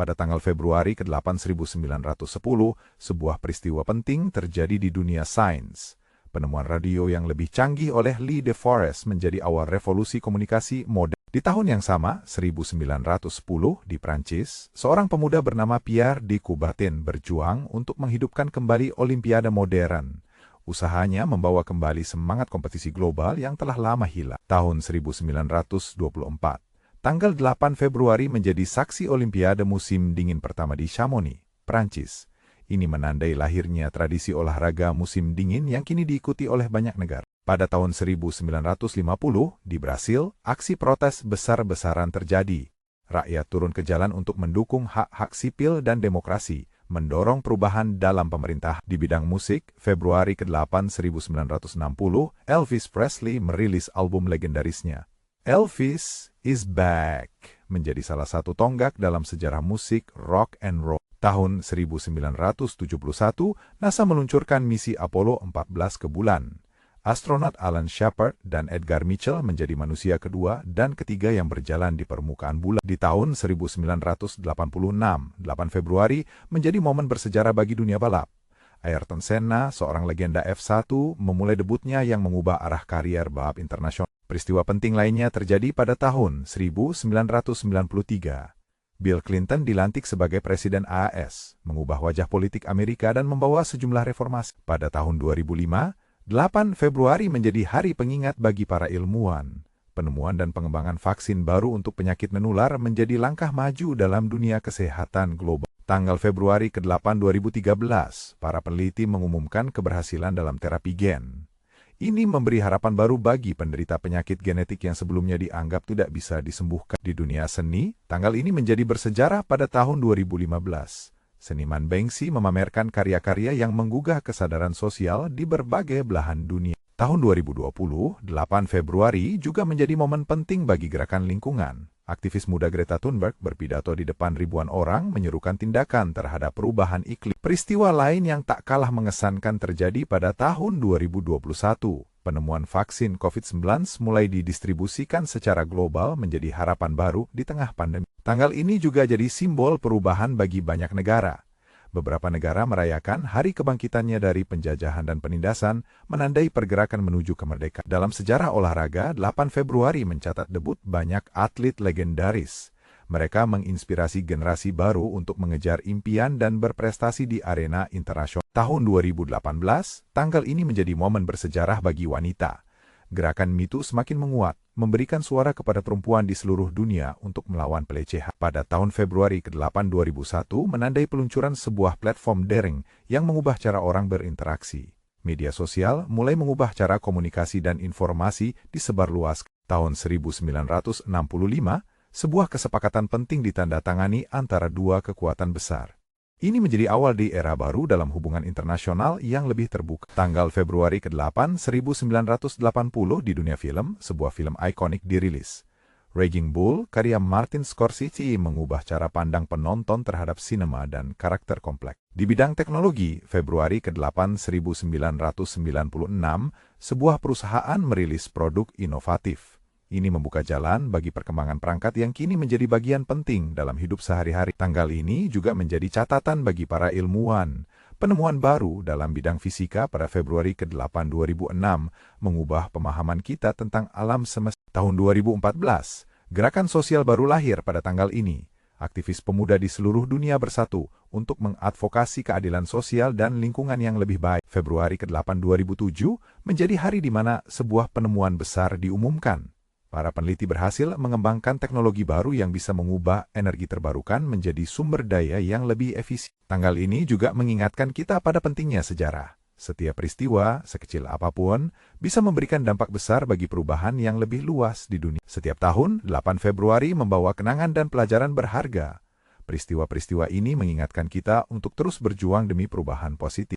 Pada tanggal Februari ke-8 1910, sebuah peristiwa penting terjadi di dunia sains. Penemuan radio yang lebih canggih oleh Lee de Forest menjadi awal revolusi komunikasi modern. Di tahun yang sama, 1910, di Prancis, seorang pemuda bernama Pierre de Coubertin berjuang untuk menghidupkan kembali Olimpiade modern. Usahanya membawa kembali semangat kompetisi global yang telah lama hilang. Tahun 1924, tanggal 8 Februari menjadi saksi Olimpiade musim dingin pertama di Chamonix, Prancis. Ini menandai lahirnya tradisi olahraga musim dingin yang kini diikuti oleh banyak negara. Pada tahun 1950, di Brasil, aksi protes besar-besaran terjadi. Rakyat turun ke jalan untuk mendukung hak-hak sipil dan demokrasi, mendorong perubahan dalam pemerintah. Di bidang musik, Februari ke-8 1960, Elvis Presley merilis album legendarisnya. Elvis is Back menjadi salah satu tonggak dalam sejarah musik rock and roll. Tahun 1971, NASA meluncurkan misi Apollo 14 ke bulan. Astronot Alan Shepard dan Edgar Mitchell menjadi manusia kedua dan ketiga yang berjalan di permukaan bulan. Di tahun 1986, 8 Februari menjadi momen bersejarah bagi dunia balap. Ayrton Senna, seorang legenda F1, memulai debutnya yang mengubah arah karier balap internasional. Peristiwa penting lainnya terjadi pada tahun 1993. Bill Clinton dilantik sebagai Presiden AS, mengubah wajah politik Amerika dan membawa sejumlah reformasi. Pada tahun 2005, 8 Februari menjadi hari pengingat bagi para ilmuwan. Penemuan dan pengembangan vaksin baru untuk penyakit menular menjadi langkah maju dalam dunia kesehatan global. Tanggal Februari ke-8 2013, para peneliti mengumumkan keberhasilan dalam terapi gen. Ini memberi harapan baru bagi penderita penyakit genetik yang sebelumnya dianggap tidak bisa disembuhkan. Di dunia seni, tanggal ini menjadi bersejarah pada tahun 2015. Seniman Banksy memamerkan karya-karya yang menggugah kesadaran sosial di berbagai belahan dunia. Tahun 2020, 8 Februari juga menjadi momen penting bagi gerakan lingkungan. Aktivis muda Greta Thunberg berpidato di depan ribuan orang menyerukan tindakan terhadap perubahan iklim. Peristiwa lain yang tak kalah mengesankan terjadi pada tahun 2021. Penemuan vaksin COVID-19 mulai didistribusikan secara global menjadi harapan baru di tengah pandemi. Tanggal ini juga jadi simbol perubahan bagi banyak negara. Beberapa negara merayakan hari kebangkitannya dari penjajahan dan penindasan, menandai pergerakan menuju kemerdekaan. Dalam sejarah olahraga, 8 Februari mencatat debut banyak atlet legendaris. Mereka menginspirasi generasi baru untuk mengejar impian dan berprestasi di arena internasional. Tahun 2018, tanggal ini menjadi momen bersejarah bagi wanita. Gerakan Me Too semakin menguat, memberikan suara kepada perempuan di seluruh dunia untuk melawan pelecehan. Pada tahun Februari ke-8 2001, menandai peluncuran sebuah platform daring yang mengubah cara orang berinteraksi. Media sosial mulai mengubah cara komunikasi dan informasi disebarluas. Tahun 1965, sebuah kesepakatan penting ditandatangani antara dua kekuatan besar. Ini menjadi awal di era baru dalam hubungan internasional yang lebih terbuka. Tanggal Februari ke-8 1980 di dunia film, sebuah film ikonik dirilis. Raging Bull, karya Martin Scorsese, mengubah cara pandang penonton terhadap sinema dan karakter kompleks. Di bidang teknologi, Februari ke-8 1996, sebuah perusahaan merilis produk inovatif. Ini membuka jalan bagi perkembangan perangkat yang kini menjadi bagian penting dalam hidup sehari-hari. Tanggal ini juga menjadi catatan bagi para ilmuwan. Penemuan baru dalam bidang fisika pada Februari ke-8 2006 mengubah pemahaman kita tentang alam semesta. Tahun 2014, gerakan sosial baru lahir pada tanggal ini. Aktivis pemuda di seluruh dunia bersatu untuk mengadvokasi keadilan sosial dan lingkungan yang lebih baik. Februari ke-8 2007 menjadi hari di mana sebuah penemuan besar diumumkan. Para peneliti berhasil mengembangkan teknologi baru yang bisa mengubah energi terbarukan menjadi sumber daya yang lebih efisien. Tanggal ini juga mengingatkan kita pada pentingnya sejarah. Setiap peristiwa, sekecil apapun, bisa memberikan dampak besar bagi perubahan yang lebih luas di dunia. Setiap tahun, 8 Februari membawa kenangan dan pelajaran berharga. Peristiwa-peristiwa ini mengingatkan kita untuk terus berjuang demi perubahan positif.